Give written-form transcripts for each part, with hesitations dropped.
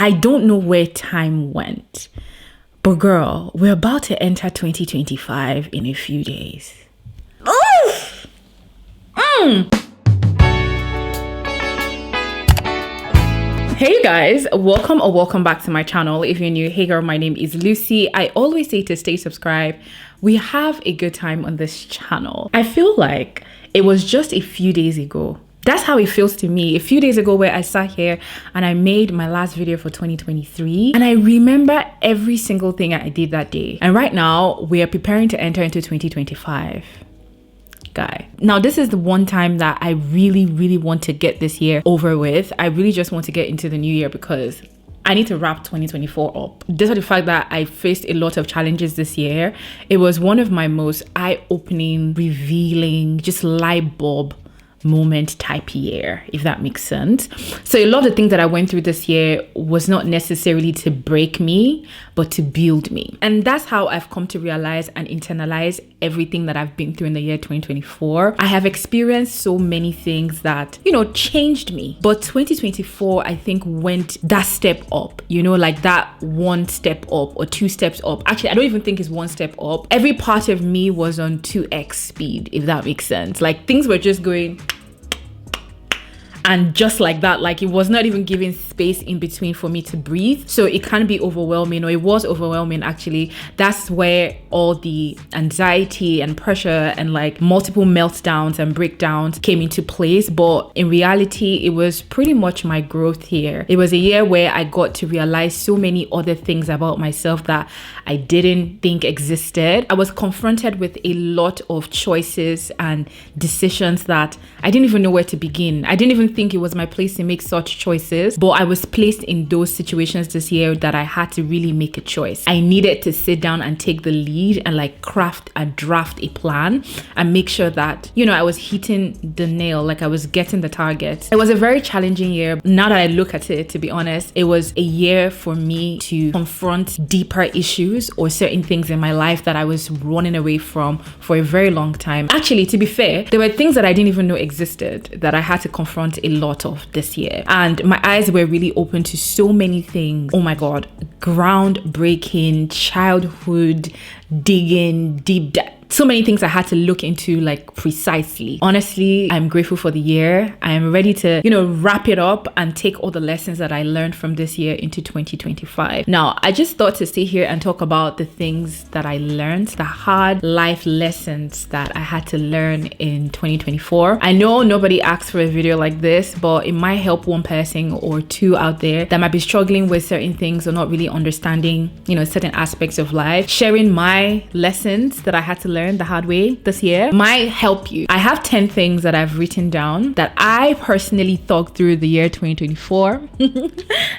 I don't know where time went, but girl, we're about to enter 2025 in a few days. Hey you guys, welcome back to my channel. If you're new, hey girl, my name is Lucy. I always say to stay subscribed. We have a good time on this channel. I feel like it was just a few days ago. That's how it feels to me. A few days ago where I sat here and I made my last video for 2023. And I remember every single thing I did that day. And right now we are preparing to enter into 2025. Guy. Now this is the one time that I really want to get this year over with. I really just want to get into the new year because I need to wrap 2024 up. Despite the fact that I faced a lot of challenges this year, it was one of my most eye-opening, revealing, just light bulb moment type year, if that makes sense. So a lot of the things that I went through this year was not necessarily to break me, but to build me. And that's how I've come to realize and internalize everything that I've been through in the year 2024. I have experienced so many things that, changed me. But 2024, I think, went that step up, like that one step up or two steps up. Actually, I don't even think it's one step up. Every part of me was on 2x speed, if that makes sense. Like things were just going. And just like that, like it was not even giving space in between for me to breathe. So it can be overwhelming, or it was overwhelming actually. That's where all the anxiety and pressure and like multiple meltdowns and breakdowns came into place. But in reality, it was pretty much my growth here. It was a year where I got to realize so many other things about myself that I didn't think existed. I was confronted with a lot of choices and decisions that I didn't even know where to begin. I didn't even think it was my place to make such choices, but I was placed in those situations this year that I had to really make a choice. I needed to sit down and take the lead and like craft and draft a plan and make sure that, I was hitting the nail, like I was getting the target. It was a very challenging year. Now that I look at it, to be honest, it was a year for me to confront deeper issues or certain things in my life that I was running away from for a very long time. Actually, to be fair, there were things that I didn't even know existed that I had to confront a lot of this year, and my eyes were really open to so many things. Oh my god, groundbreaking, childhood, digging, deep depth. So many things I had to look into like precisely. Honestly, I'm grateful for the year. I am ready to, wrap it up and take all the lessons that I learned from this year into 2025. Now, I just thought to sit here and talk about the things that I learned, the hard life lessons that I had to learn in 2024. I know nobody asked for a video like this, but it might help one person or two out there that might be struggling with certain things or not really understanding, certain aspects of life. Sharing my lessons that I had to learn the hard way this year might help you. I have 10 things that I've written down that I personally thought through the year 2024.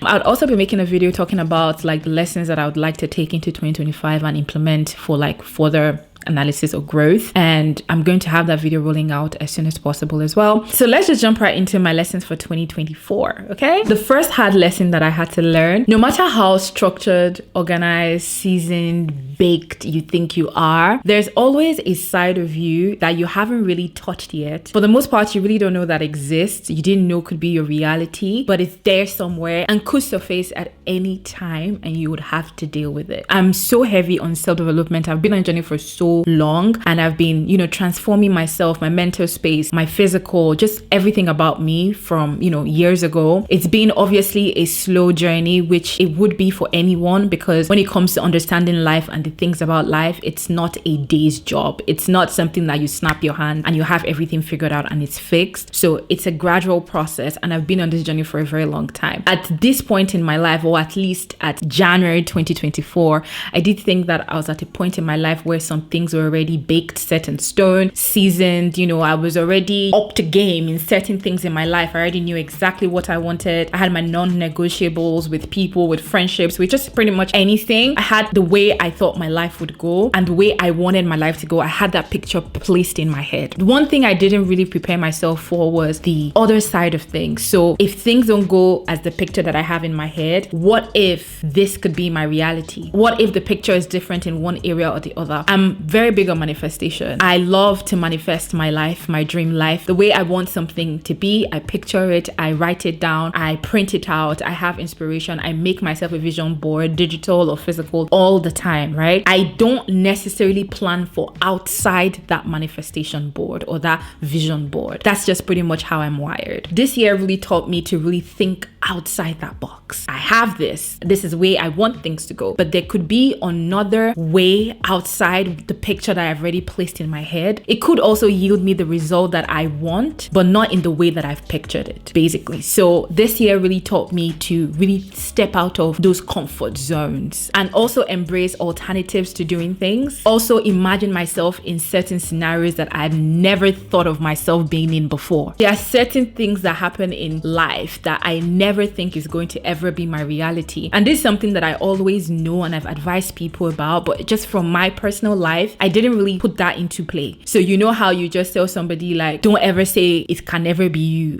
I'd also be making a video talking about like the lessons that I would like to take into 2025 and implement for like further analysis or growth, and I'm going to have that video rolling out as soon as possible as well. So let's just jump right into my lessons for 2024. Okay, the first hard lesson that I had to learn: no matter how structured, organized, seasoned, baked you think you are, there's always a side of you that you haven't really touched yet. For the most part, you really don't know that exists. You didn't know could be your reality, but it's there somewhere and could surface at any time, and you would have to deal with it. I'm so heavy on self-development. I've been on a journey for so long, and I've been, transforming myself, my mental space, my physical, just everything about me from, years ago. It's been obviously a slow journey, which it would be for anyone, because when it comes to understanding life and the things about life, it's not a day's job. It's not something that you snap your hand and you have everything figured out and it's fixed. So it's a gradual process, and I've been on this journey for a very long time. At this point in my life, or at least at January 2024, I did think that I was at a point in my life where some things were already baked, set in stone, seasoned. I was already up to game in certain things in my life. I already knew exactly what I wanted. I had my non-negotiables with people, with friendships, with just pretty much anything. I had the way I thought my life would go and the way I wanted my life to go. I had that picture placed in my head. The one thing I didn't really prepare myself for was the other side of things. So if things don't go as the picture that I have in my head, what if this could be my reality? What if the picture is different in one area or the other? I'm very big on manifestation. I love to manifest my life, my dream life, the way I want something to be. I picture it, I write it down, I print it out, I have inspiration, I make myself a vision board, digital or physical, all the time, right? I don't necessarily plan for outside that manifestation board or that vision board. That's just pretty much how I'm wired. This year really taught me to really think outside that box. I have this is the way I want things to go, but there could be another way outside the picture that I've already placed in my head. It could also yield me the result that I want, but not in the way that I've pictured it, basically. So this year really taught me to really step out of those comfort zones and also embrace alternatives to doing things. Also imagine myself in certain scenarios that I've never thought of myself being in before. There are certain things that happen in life that I never think is going to ever be my reality. And this is something that I always know and I've advised people about, but just from my personal life, I didn't really put that into play. So you know how you just tell somebody like, don't ever say it can never be you.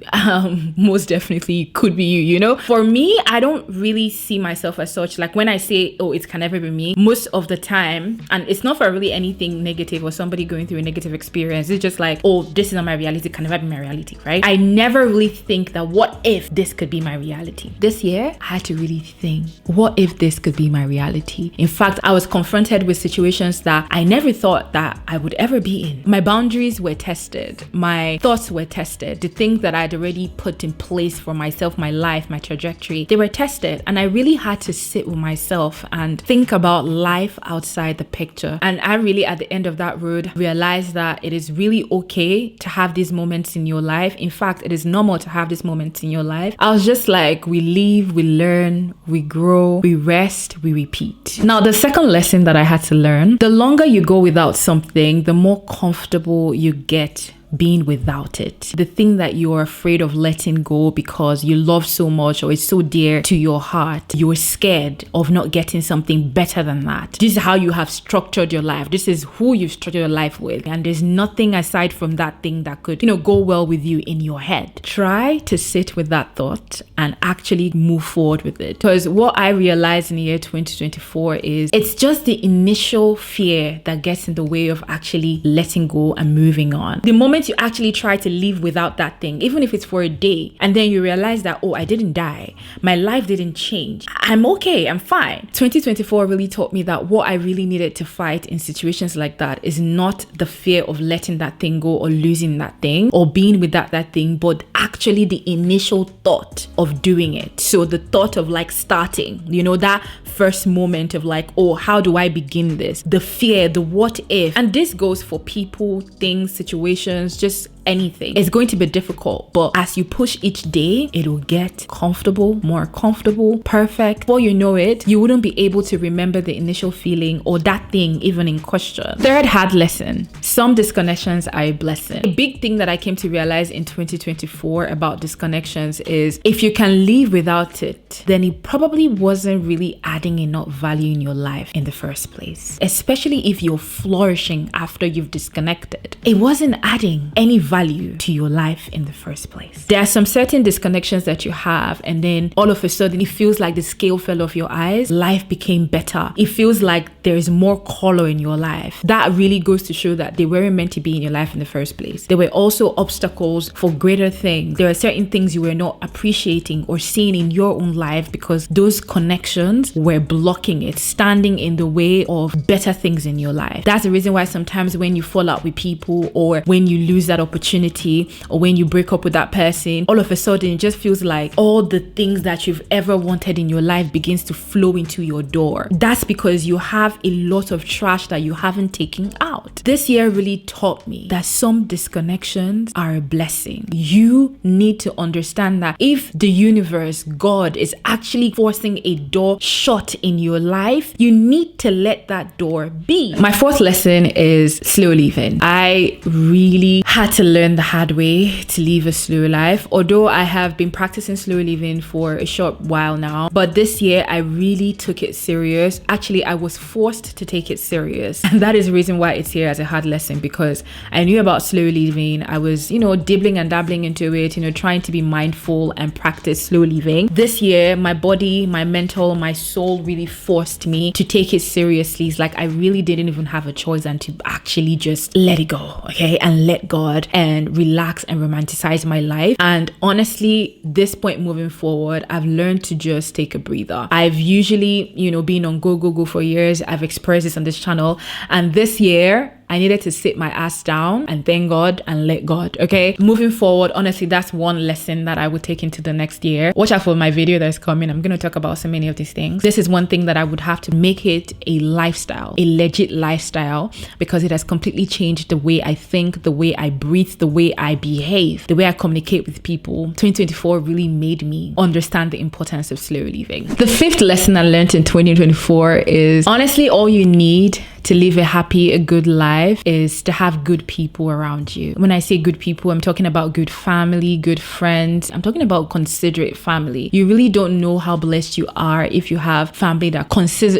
Most definitely it could be you, you know? For me, I don't really see myself as such. Like when I say, oh, it can never be me, most of the time, and it's not for really anything negative or somebody going through a negative experience, it's just like, oh, this is not my reality, it can never be my reality, right? I never really think that what if this could be my reality. This year, I had to really think, what if this could be my reality? In fact, I was confronted with situations that I never thought that I would ever be in. My boundaries were tested. My thoughts were tested. The things that I'd already put in place for myself, my life, my trajectory, they were tested. And I really had to sit with myself and think about life outside the picture. And I really, at the end of that road, realized that it is really okay to have these moments in your life. In fact, it is normal to have these moments in your life. I was just like, we live, we learn, we grow, we rest, we repeat. Now, the second lesson that I had to learn, the longer you go without something, the more comfortable you get being without it. The thing that you're afraid of letting go because you love so much or it's so dear to your heart, you're scared of not getting something better than that. This is how you have structured your life. This is who you've structured your life with. And there's nothing aside from that thing that could, go well with you in your head. Try to sit with that thought and actually move forward with it. Because what I realized in the year 2024 is it's just the initial fear that gets in the way of actually letting go and moving on. The moment you actually try to live without that thing, even if it's for a day, and then you realize that, oh, I didn't die, my life didn't change, I'm okay, I'm fine. 2024 really taught me that what I really needed to fight in situations like that is not the fear of letting that thing go or losing that thing or being without that thing, but actually the initial thought of doing it. So the thought of like starting, that first moment of like, oh, how do I begin this? The fear, the what if. And this goes for people, things, situations, just anything. It's going to be difficult, but as you push each day, it'll get more comfortable, perfect. Before you know it, you wouldn't be able to remember the initial feeling or that thing even in question. Third hard lesson, some disconnections are a blessing. A big thing that I came to realize in 2024 about disconnections is if you can live without it, then it probably wasn't really adding enough value in your life in the first place. Especially if you're flourishing after you've disconnected. It wasn't adding any value to your life in the first place. There are some certain disconnections that you have, and then all of a sudden it feels like the scale fell off your eyes. Life became better. It feels like there's more color in your life. That really goes to show that they weren't meant to be in your life in the first place. There were also obstacles for greater things. There are certain things you were not appreciating or seeing in your own life because those connections were blocking it, standing in the way of better things in your life. That's the reason why sometimes when you fall out with people or when you lose that opportunity or when you break up with that person, all of a sudden it just feels like all the things that you've ever wanted in your life begins to flow into your door. That's because you have a lot of trash that you haven't taken out. This year really taught me that some disconnections are a blessing. You need to understand that if the universe, God, is actually forcing a door shut in your life, you need to let that door be. My fourth lesson is slow living. I really had to learn the hard way to live a slow life. Although I have been practicing slow living for a short while now, but this year I really took it serious. Actually, I was forced to take it serious, and that is the reason why it's here as a hard lesson because I knew about slow living. I was, dibbling and dabbling into it, trying to be mindful and practice slow living. This year, my body, my mental, my soul really forced me to take it seriously. It's like I really didn't even have a choice and to actually just let it go, okay? And let God and relax and romanticize my life. And honestly, this point moving forward, I've learned to just take a breather. I've usually, been on go for years. I've expressed this on this channel. And this year, I needed to sit my ass down and thank God and let God, okay? Moving forward, honestly, that's one lesson that I would take into the next year. Watch out for my video that's coming. I'm going to talk about so many of these things. This is one thing that I would have to make it a lifestyle, a legit lifestyle, because it has completely changed the way I think, the way I breathe, the way I behave, the way I communicate with people. 2024 really made me understand the importance of slow living. The fifth lesson I learned in 2024 is honestly, all you need to live a happy, a good life is to have good people around you. When I say good people, I'm talking about good family, good friends. I'm talking about considerate family. You really don't know how blessed you are if you have family that considers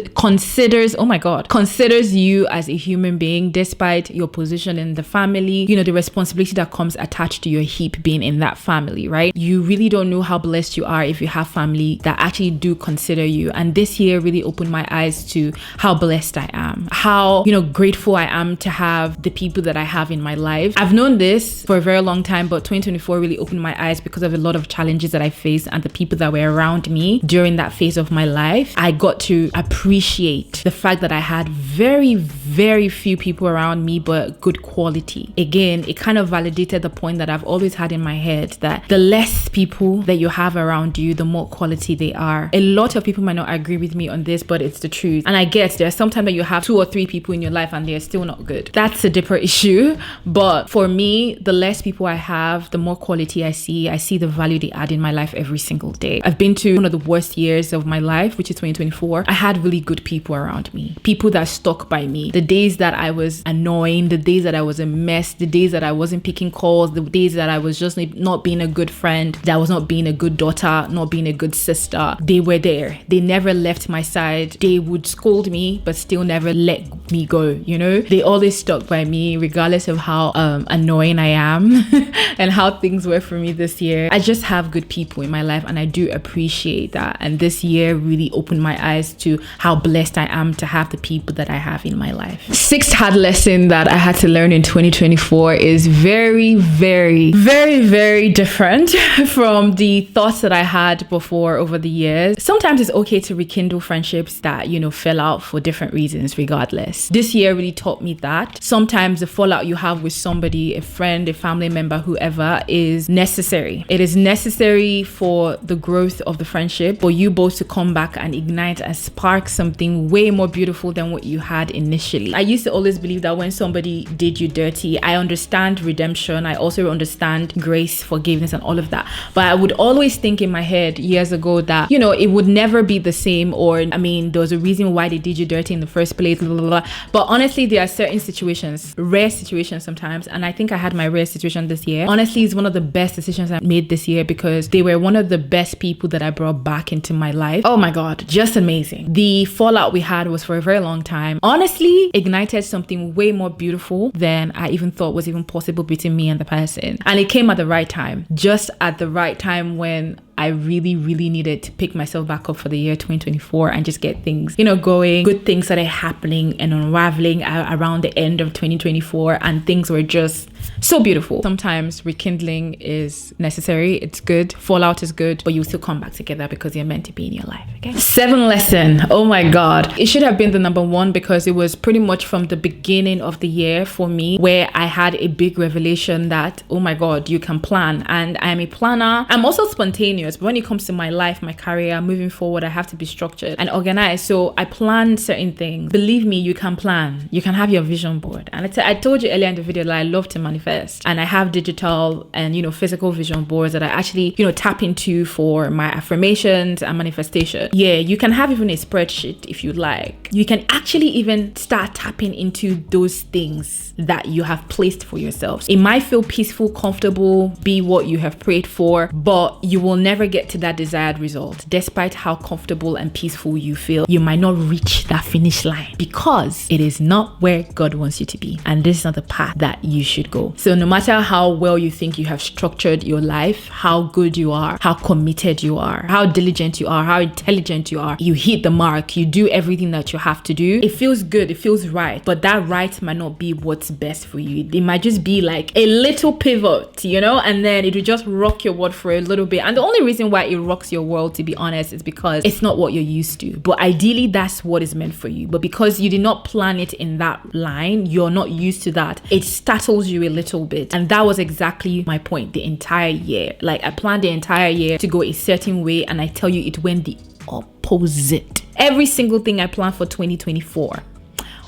you as a human being despite your position in the family, the responsibility that comes attached to your heap being in that family, right? You really don't know how blessed you are if you have family that actually do consider you. And this year really opened my eyes to how blessed I am, how grateful I am to have the people that I have in my life. I've known this for a very long time, but 2024 really opened my eyes because of a lot of challenges that I faced and the people that were around me during that phase of my life. I got to appreciate the fact that I had very, very few people around me, but good quality. Again, it kind of validated the point that I've always had in my head that the less people that you have around you, the more quality they are. A lot of people might not agree with me on this, but it's the truth. And I guess there's sometimes that you have 2 or 3 people in your life and they're still not good. That's a deeper issue. But for me, the less people I have, the more quality I see. I see the value they add in my life every single day. I've been to one of the worst years of my life, which is 2024. I had really good people around me. People that stuck by me. The days that I was annoying, the days that I was a mess, the days that I wasn't picking calls, the days that I was just not being a good friend, that I was not being a good daughter, not being a good sister. They were there. They never left my side. They would scold me, but still never let me go, They always stuck by me regardless of how annoying I am and how things were for me this year. I just have good people in my life and I do appreciate that. And this year really opened my eyes to how blessed I am to have the people that I have in my life. Sixth hard lesson that I had to learn in 2024 is very, very, very, very different from the thoughts that I had before over the years. Sometimes it's okay to rekindle friendships that, fell out for different reasons regardless. This year really taught me that sometimes the fallout you have with somebody, a friend, a family member, whoever, is necessary. It is necessary for the growth of the friendship, for you both to come back and ignite and spark something way more beautiful than what you had initially. I used to always believe that when somebody did you dirty, I understand redemption. I also understand grace, forgiveness, and all of that. But I would always think in my head years ago that, it would never be the same, or, there was a reason why they did you dirty in the first place, blah, blah, blah. But honestly, there are certain situations, rare situations sometimes, and I think I had my rare situation this year. Honestly, it's one of the best decisions I made this year because they were one of the best people that I brought back into my life. Oh my God, just amazing. The fallout we had was for a very long time. Honestly, ignited something way more beautiful than I even thought was even possible between me and the person. And it came at the right time, just at the right time when I really, really needed to pick myself back up for the year 2024 and just get things, going. Good things started happening and unraveling around the end of 2024, and things were just so beautiful. Sometimes rekindling is necessary. It's good. Fallout is good, but you still come back together because you're meant to be in your life. Okay. 7th lesson. Oh my God. It should have been the number 1 because it was pretty much from the beginning of the year for me where I had a big revelation that, oh my God, you can plan. And I'm a planner. I'm also spontaneous, but when it comes to my life, my career, moving forward, I have to be structured and organized. So I plan certain things. Believe me, you can plan. You can have your vision board. And I told you earlier in the video that I love to manifest, and I have digital and physical vision boards that I actually tap into for my affirmations and manifestation. Yeah, you can have even a spreadsheet if you like. You can actually even start tapping into those things that you have placed for yourselves. It might feel peaceful, comfortable, be what you have prayed for, but you will never never get to that desired result. Despite how comfortable and peaceful you feel, you might not reach that finish line because it is not where God wants you to be. And this is not the path that you should go. So no matter how well you think you have structured your life, how good you are, how committed you are, how diligent you are, how intelligent you are, you hit the mark, you do everything that you have to do. It feels good, it feels right, but that right might not be what's best for you. It might just be like a little pivot, you know, and then it will just rock your world for a little bit. And the only reason why it rocks your world, to be honest, is because it's not what you're used to. But ideally, that's what is meant for you. But because you did not plan it in that line, you're not used to that, it startles you a little bit. And that was exactly my point the entire year. Like, I planned the entire year to go a certain way, and I tell you, it went the opposite. Every single thing I planned for 2024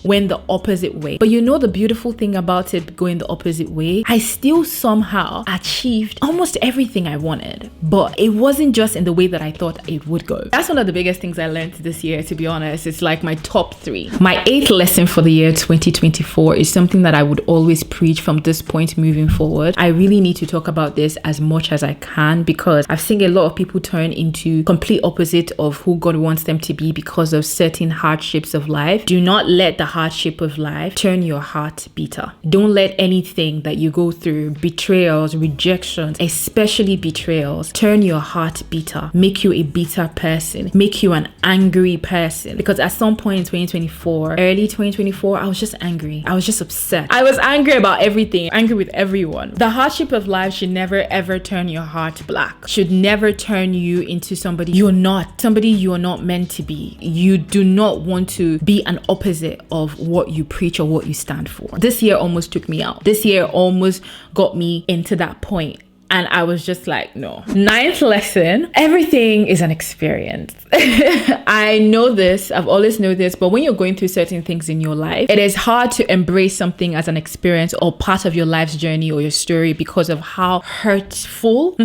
went the opposite way. But you know the beautiful thing about it going the opposite way? I still somehow achieved almost everything I wanted, but it wasn't just in the way that I thought it would go. That's one of the biggest things I learned this year, to be honest. It's like my top 3. My 8th lesson for the year 2024 is something that I would always preach from this point moving forward. I really need to talk about this as much as I can because I've seen a lot of people turn into complete opposite of who God wants them to be because of certain hardships of life. Do not let the hardship of life turn your heart bitter. Don't let anything that you go through, betrayals, rejections, especially betrayals, turn your heart bitter, make you a bitter person, make you an angry person. Because at some point in 2024, early 2024, I was just angry. I was just upset. I was angry about everything, angry with everyone. The hardship of life should never ever turn your heart black, should never turn you into somebody you're not meant to be. You do not want to be an opposite of what you preach or what you stand for. This year almost took me out. This year almost got me into that point. And I was just like, no. 9th lesson, everything is an experience. I know this, I've always known this, but when you're going through certain things in your life, it is hard to embrace something as an experience or part of your life's journey or your story because of how hurtful,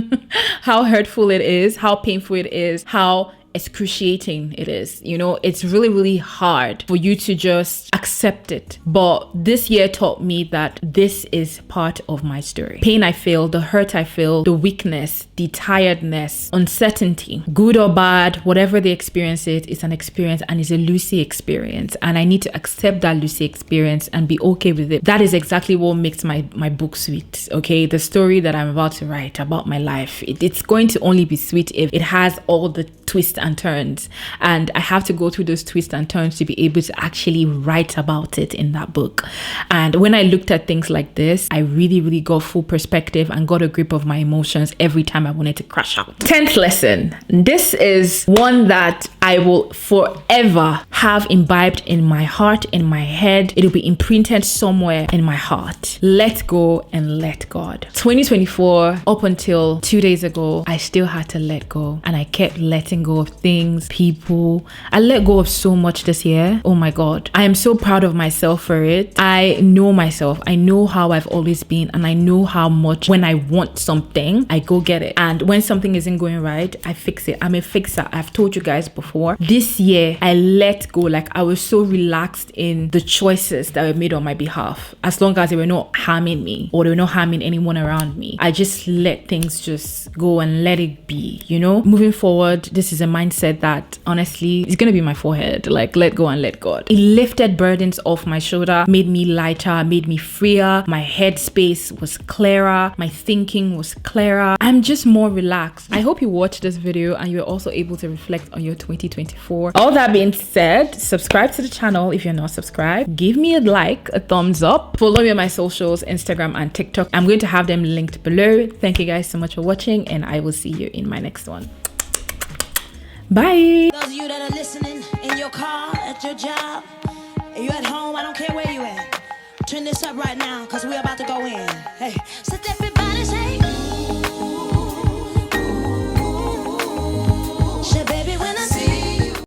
how hurtful it is, how painful it is, how excruciating it is. You know, it's really, really hard for you to just accept it. But this year taught me that this is part of my story. Pain I feel, the hurt I feel, the weakness, the tiredness, uncertainty, good or bad, whatever the experience is, it's an experience and it's a Lucy experience. And I need to accept that Lucy experience and be okay with it. That is exactly what makes my book sweet. Okay, the story that I'm about to write about my life, it's going to only be sweet if it has all the twists and turns, and I have to go through those twists and turns to be able to actually write about it in that book. And when I looked at things like this, I really, really got full perspective and got a grip of my emotions every time I wanted to crash out. 10th lesson. This is one that I will forever have imbibed in my heart, in my head. It'll be imprinted somewhere in my heart. Let go and let God. 2024, up until 2 days ago, I still had to let go, and I kept letting go of things, people. I let go of so much this year. Oh my God. I am so proud of myself for it. I know myself. I know how I've always been, and I know how much when I want something, I go get it. And when something isn't going right, I fix it. I'm a fixer. I've told you guys before. This year, I let go. Like, I was so relaxed in the choices that were made on my behalf. As long as they were not harming me or they were not harming anyone around me, I just let things just go and let it be, you know? Moving forward, this is a mindset that honestly is gonna be my forehead. Like, let go and let God. It lifted burdens off my shoulder, made me lighter, made me freer. My headspace was clearer. My thinking was clearer. I'm just more relaxed. I hope you watched this video and you're also able to reflect on your 2024. All that being said, subscribe to the channel if you're not subscribed. Give me a like, a thumbs up. Follow me on my socials, Instagram and TikTok. I'm going to have them linked below. Thank you guys so much for watching, and I will see you in my next one. Bye. Those of you that are listening in your car, at your job, you at home, I don't care where you at. Turn this up right now, because we're about